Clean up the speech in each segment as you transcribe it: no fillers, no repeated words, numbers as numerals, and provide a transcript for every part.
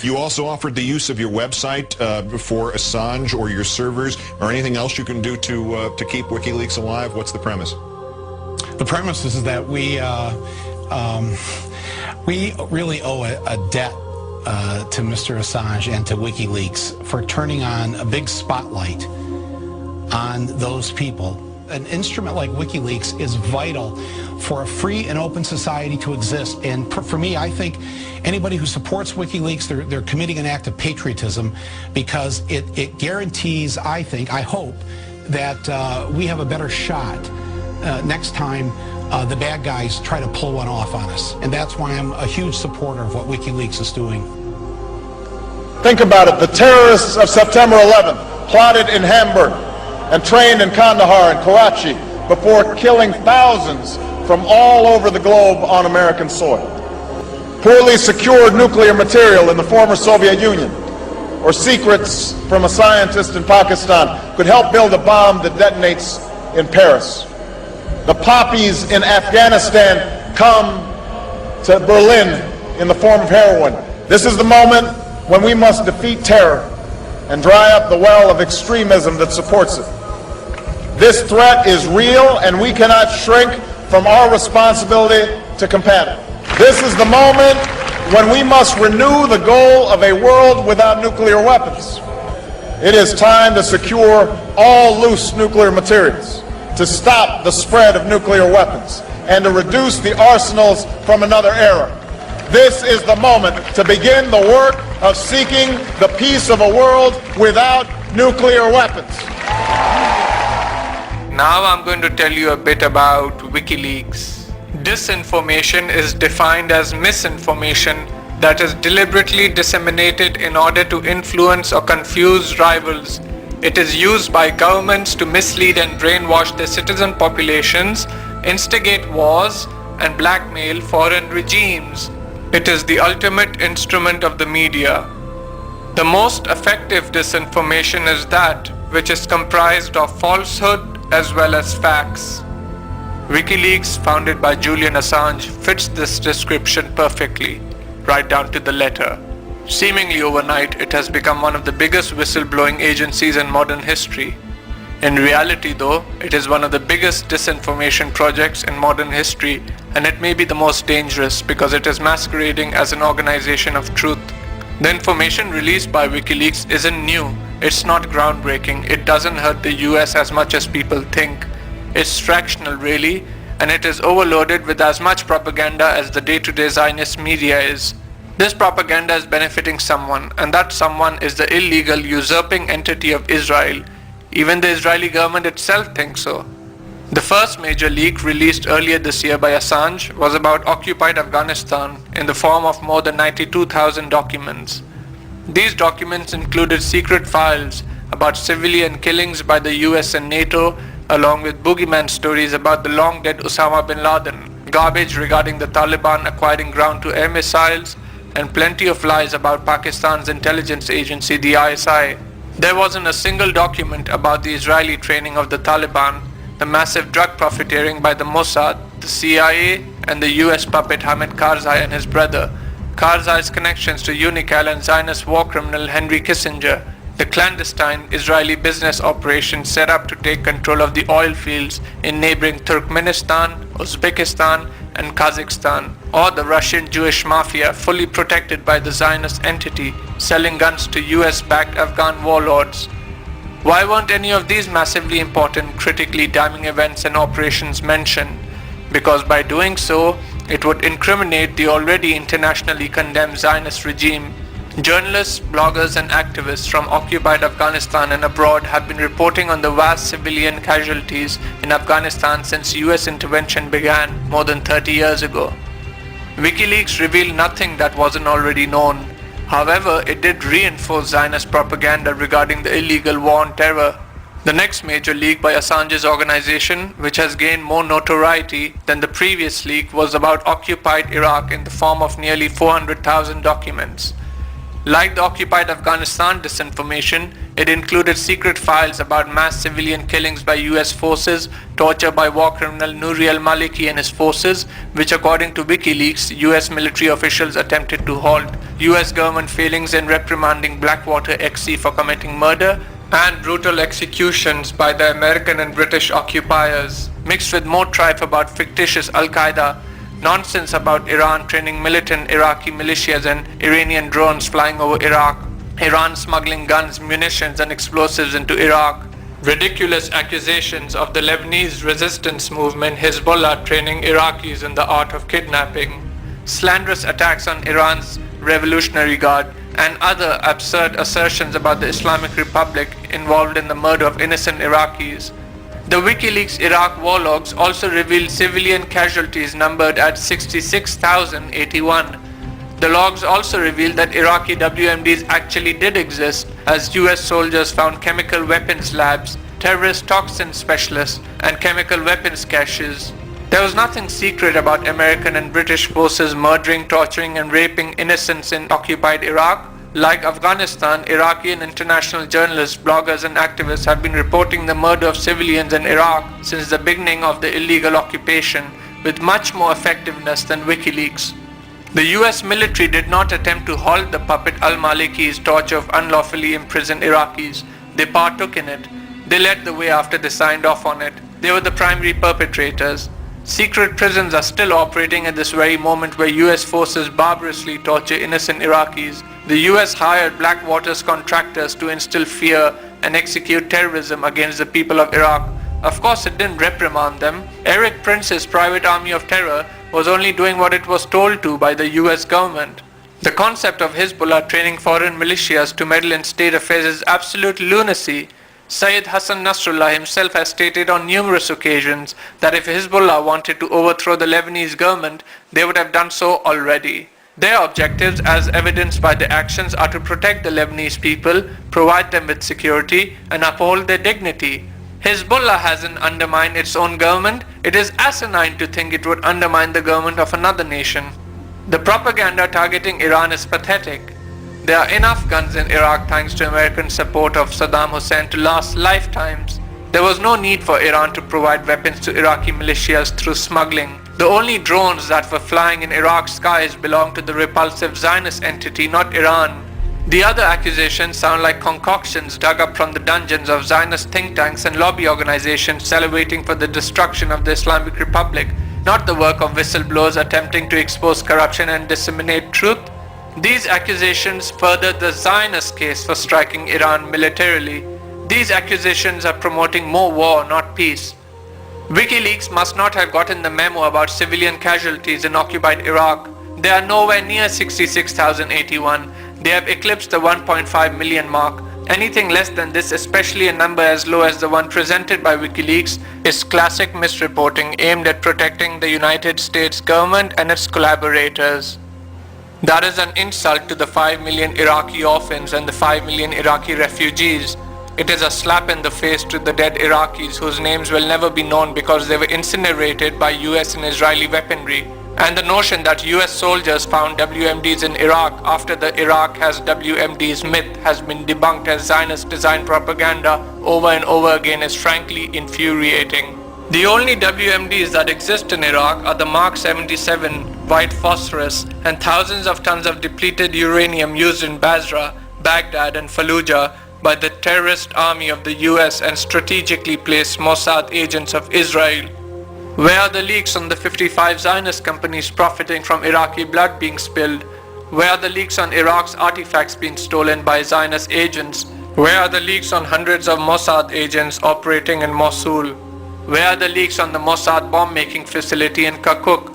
You also offered the use of your website for Assange or your servers or anything else you can do to keep WikiLeaks alive. What's the premise? The premise is that we really owe a debt to Mr. Assange and to WikiLeaks for turning on a big spotlight on those people. An instrument like WikiLeaks is vital for a free and open society to exist. And for me, I think anybody who supports WikiLeaks, they're committing an act of patriotism, because it guarantees, I hope, that we have a better shot next time the bad guys try to pull one off on us. And that's why I'm a huge supporter of what WikiLeaks is doing. Think about it. The terrorists of September 11th plotted in Hamburg and trained in Kandahar and Karachi before killing thousands from all over the globe on American soil. Poorly secured nuclear material in the former Soviet Union, or secrets from a scientist in Pakistan, could help build a bomb that detonates in Paris. The poppies in Afghanistan come to Berlin in the form of heroin. This is the moment when we must defeat terror and dry up the well of extremism that supports it. This threat is real, and we cannot shrink from our responsibility to combat it. This is the moment when we must renew the goal of a world without nuclear weapons. It is time to secure all loose nuclear materials, to stop the spread of nuclear weapons, and to reduce the arsenals from another era. This is the moment to begin the work of seeking the peace of a world without nuclear weapons. Now I'm going to tell you a bit about WikiLeaks. Disinformation is defined as misinformation that is deliberately disseminated in order to influence or confuse rivals. It is used by governments to mislead and brainwash their citizen populations, instigate wars, and blackmail foreign regimes. It is the ultimate instrument of the media. The most effective disinformation is that which is comprised of falsehood as well as facts. WikiLeaks, founded by Julian Assange, fits this description perfectly, right down to the letter. Seemingly overnight, it has become one of the biggest whistleblowing agencies in modern history. In reality though, it is one of the biggest disinformation projects in modern history, and it may be the most dangerous because it is masquerading as an organization of truth. The information released by WikiLeaks isn't new, it's not groundbreaking, it doesn't hurt the US as much as people think. It's fractional really, and it is overloaded with as much propaganda as the day-to-day Zionist media is. This propaganda is benefiting someone, and that someone is the illegal usurping entity of Israel. Even the Israeli government itself thinks so. The first major leak released earlier this year by Assange was about occupied Afghanistan in the form of more than 92,000 documents. These documents included secret files about civilian killings by the US and NATO, along with boogeyman stories about the long-dead Osama bin Laden, garbage regarding the Taliban acquiring ground-to-air missiles, and plenty of lies about Pakistan's intelligence agency, the ISI. There wasn't a single document about the Israeli training of the Taliban, the massive drug profiteering by the Mossad, the CIA, and the US puppet Hamid Karzai and his brother, Karzai's connections to Unical and Zionist war criminal Henry Kissinger, the clandestine Israeli business operation set up to take control of the oil fields in neighboring Turkmenistan, Uzbekistan, and Kazakhstan, or the Russian Jewish mafia fully protected by the Zionist entity selling guns to US-backed Afghan warlords. Why weren't any of these massively important, critically damning events and operations mentioned? Because by doing so, it would incriminate the already internationally condemned Zionist regime. Journalists, bloggers, and activists from occupied Afghanistan and abroad have been reporting on the vast civilian casualties in Afghanistan since US intervention began more than 30 years ago. WikiLeaks revealed nothing that wasn't already known. However, it did reinforce Zionist propaganda regarding the illegal war on terror. The next major leak by Assange's organization, which has gained more notoriety than the previous leak, was about occupied Iraq in the form of nearly 400,000 documents. Like the occupied Afghanistan disinformation, It included secret files about mass civilian killings by US forces, torture by war criminal Nouri al-Maliki and his forces, which according to Wikileaks, US military officials attempted to halt, US government failings in reprimanding Blackwater XC for committing murder, and brutal executions by the American and British occupiers, mixed with more tripe about fictitious Al-Qaeda, nonsense about Iran training militant Iraqi militias and Iranian drones flying over Iraq, Iran smuggling guns, munitions and explosives into Iraq, ridiculous accusations of the Lebanese resistance movement Hezbollah training Iraqis in the art of kidnapping, slanderous attacks on Iran's Revolutionary Guard, and other absurd assertions about the Islamic Republic involved in the murder of innocent Iraqis. The WikiLeaks Iraq war logs also revealed civilian casualties numbered at 66,081. The logs also revealed that Iraqi WMDs actually did exist, as US soldiers found chemical weapons labs, terrorist toxin specialists, and chemical weapons caches. There was nothing secret about American and British forces murdering, torturing, and raping innocents in occupied Iraq. Like Afghanistan, Iraqi and international journalists, bloggers, and activists have been reporting the murder of civilians in Iraq since the beginning of the illegal occupation, with much more effectiveness than WikiLeaks. The US military did not attempt to halt the puppet al-Maliki's torture of unlawfully imprisoned Iraqis. They partook in it. They led the way after they signed off on it. They were the primary perpetrators. Secret prisons are still operating at this very moment where US forces barbarously torture innocent Iraqis. The US hired Blackwater's contractors to instill fear and execute terrorism against the people of Iraq. Of course, it didn't reprimand them. Eric Prince's private army of terror was only doing what it was told to by the US government. The concept of Hezbollah training foreign militias to meddle in state affairs is absolute lunacy. Sayyid Hassan Nasrallah himself has stated on numerous occasions that if Hezbollah wanted to overthrow the Lebanese government, they would have done so already. Their objectives, as evidenced by their actions, are to protect the Lebanese people, provide them with security, and uphold their dignity. Hezbollah hasn't undermined its own government. It is asinine to think it would undermine the government of another nation. The propaganda targeting Iran is pathetic. There are enough guns in Iraq thanks to American support of Saddam Hussein to last lifetimes. There was no need for Iran to provide weapons to Iraqi militias through smuggling. The only drones that were flying in Iraq's skies belonged to the repulsive Zionist entity, not Iran. The other accusations sound like concoctions dug up from the dungeons of Zionist think tanks and lobby organizations salivating for the destruction of the Islamic Republic, not the work of whistleblowers attempting to expose corruption and disseminate truth. These accusations further the Zionist case for striking Iran militarily. These accusations are promoting more war, not peace. WikiLeaks must not have gotten the memo about civilian casualties in occupied Iraq. They are nowhere near 66,081. They have eclipsed the 1.5 million mark. Anything less than this, especially a number as low as the one presented by WikiLeaks, is classic misreporting aimed at protecting the United States government and its collaborators. That is an insult to the 5 million Iraqi orphans and the 5 million Iraqi refugees. It is a slap in the face to the dead Iraqis whose names will never be known because they were incinerated by US and Israeli weaponry. And the notion that US soldiers found WMDs in Iraq after the Iraq has WMDs myth has been debunked as Zionist design propaganda over and over again is frankly infuriating. The only WMDs that exist in Iraq are the Mark 77 white phosphorus and thousands of tons of depleted uranium used in Basra, Baghdad and Fallujah by the terrorist army of the US and strategically placed Mossad agents of Israel. Where are the leaks on the 55 Zionist companies profiting from Iraqi blood being spilled? Where are the leaks on Iraq's artifacts being stolen by Zionist agents? Where are the leaks on hundreds of Mossad agents operating in Mosul? Where are the leaks on the Mossad bomb-making facility in Kirkuk?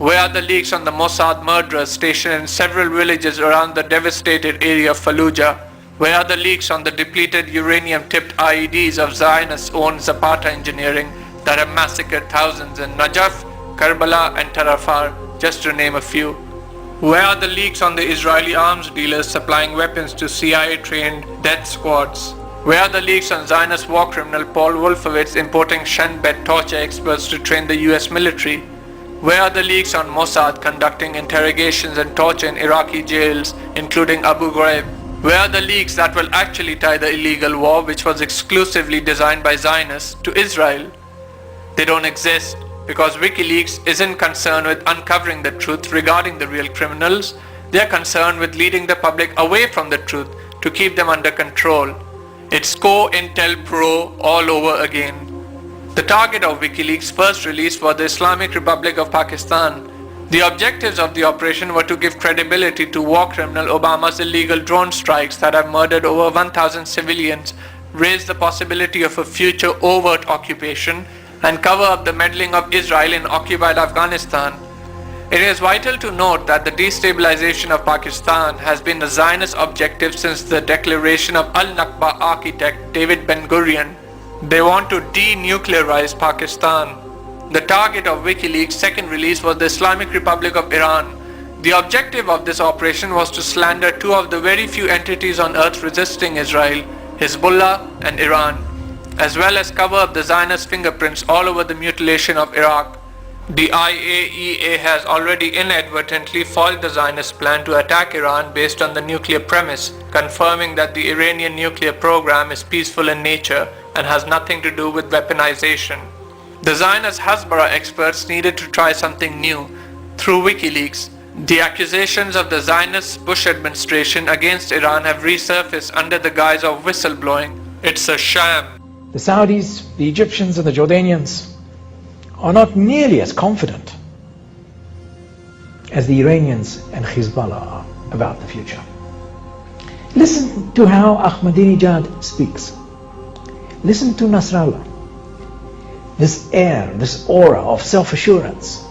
Where are the leaks on the Mossad murderers stationed in several villages around the devastated area of Fallujah? Where are the leaks on the depleted uranium-tipped IEDs of Zionist-owned Zapata engineering that have massacred thousands in Najaf, Karbala and Tarafar, just to name a few? Where are the leaks on the Israeli arms dealers supplying weapons to CIA-trained death squads? Where are the leaks on Zionist war criminal Paul Wolfowitz importing Shin Bet torture experts to train the US military? Where are the leaks on Mossad conducting interrogations and torture in Iraqi jails, including Abu Ghraib? Where are the leaks that will actually tie the illegal war, which was exclusively designed by Zionists, to Israel? They don't exist because Wikileaks isn't concerned with uncovering the truth regarding the real criminals. They are concerned with leading the public away from the truth to keep them under control. It's COINTELPRO all over again. The target of Wikileaks' first release was the Islamic Republic of Pakistan. The objectives of the operation were to give credibility to war criminal Obama's illegal drone strikes that have murdered over 1,000 civilians, raise the possibility of a future overt occupation, and cover up the meddling of Israel in occupied Afghanistan. It is vital to note that the destabilization of Pakistan has been a Zionist objective since the declaration of Al-Nakba architect David Ben-Gurion. They want to denuclearize Pakistan. The target of Wikileaks' second release was the Islamic Republic of Iran. The objective of this operation was to slander two of the very few entities on earth resisting Israel, Hezbollah and Iran, as well as cover up the Zionist fingerprints all over the mutilation of Iraq. The IAEA has already inadvertently foiled the Zionist plan to attack Iran based on the nuclear premise, confirming that the Iranian nuclear program is peaceful in nature and has nothing to do with weaponization. The Zionist Hasbara experts needed to try something new. Through Wikileaks, the accusations of the Zionist Bush administration against Iran have resurfaced under the guise of whistleblowing. It's a sham. The Saudis, the Egyptians and the Jordanians are not nearly as confident as the Iranians and Hezbollah are about the future. Listen to how Ahmadinejad speaks. Listen to Nasrallah. This air, this aura of self-assurance.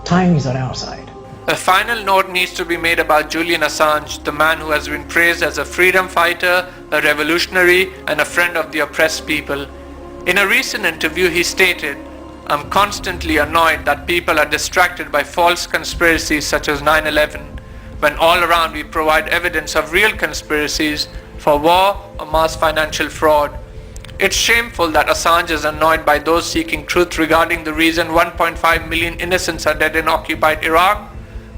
Time is on our side. A final note needs to be made about Julian Assange, the man who has been praised as a freedom fighter, a revolutionary, and a friend of the oppressed people. In a recent interview, he stated, "I'm constantly annoyed that people are distracted by false conspiracies such as 9/11, when all around we provide evidence of real conspiracies for war or mass financial fraud. It's shameful that Assange is annoyed by those seeking truth regarding the reason 1.5 million innocents are dead in occupied Iraq,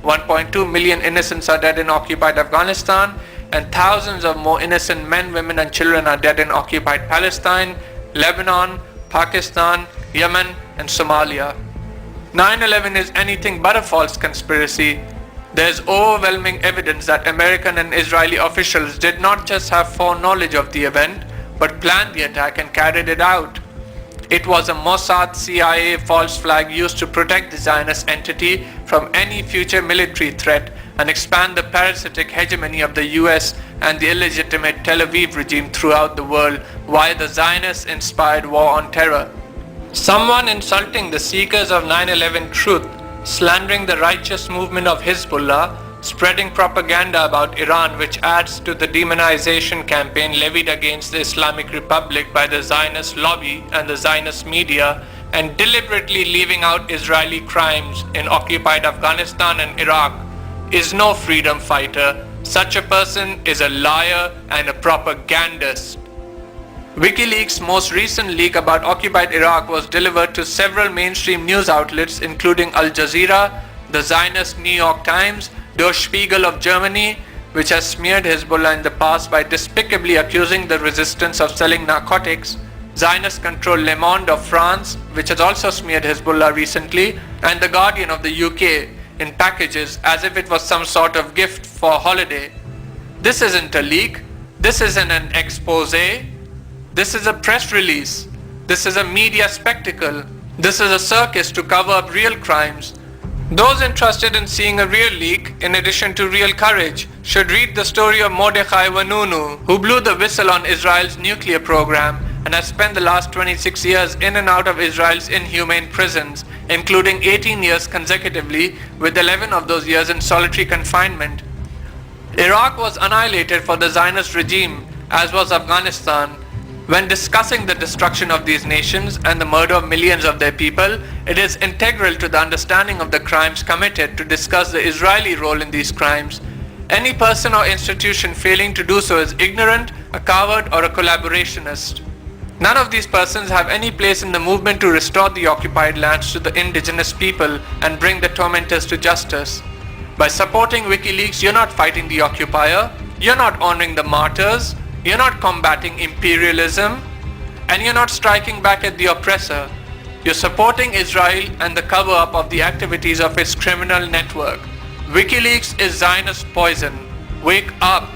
1.2 million innocents are dead in occupied Afghanistan, and thousands of more innocent men, women and children are dead in occupied Palestine, Lebanon, Pakistan, Yemen and Somalia. 9/11 is anything but a false conspiracy. There is overwhelming evidence that American and Israeli officials did not just have foreknowledge of the event, but planned the attack and carried it out. It was a Mossad CIA false flag used to protect the Zionist entity from any future military threat and expand the parasitic hegemony of the US and the illegitimate Tel Aviv regime throughout the world via the Zionist-inspired war on terror. Someone insulting the seekers of 9/11 truth, slandering the righteous movement of Hezbollah, spreading propaganda about Iran which adds to the demonization campaign levied against the Islamic Republic by the Zionist lobby and the Zionist media, and deliberately leaving out Israeli crimes in occupied Afghanistan and Iraq is no freedom fighter. Such a person is a liar and a propagandist. Wikileaks' most recent leak about occupied Iraq was delivered to several mainstream news outlets including Al Jazeera, the Zionist New York Times, Der Spiegel of Germany, which has smeared Hezbollah in the past by despicably accusing the resistance of selling narcotics, Zionist-controlled Le Monde of France, which has also smeared Hezbollah recently, and The Guardian of the UK in packages as if it was some sort of gift for a holiday. This isn't a leak. This isn't an expose. This is a press release. This is a media spectacle. This is a circus to cover up real crimes. Those interested in seeing a real leak, in addition to real courage, should read the story of Mordechai Vanunu, who blew the whistle on Israel's nuclear program and has spent the last 26 years in and out of Israel's inhumane prisons, including 18 years consecutively, with 11 of those years in solitary confinement. Iraq was annihilated for the Zionist regime, as was Afghanistan. When discussing the destruction of these nations and the murder of millions of their people, it is integral to the understanding of the crimes committed to discuss the Israeli role in these crimes. Any person or institution failing to do so is ignorant, a coward, or a collaborationist. None of these persons have any place in the movement to restore the occupied lands to the indigenous people and bring the tormentors to justice. By supporting Wikileaks, you're not fighting the occupier, You're not honoring the martyrs, you're not combating imperialism, and you're not striking back at the oppressor. You're supporting Israel and the cover-up of the activities of its criminal network. WikiLeaks is Zionist poison. Wake up!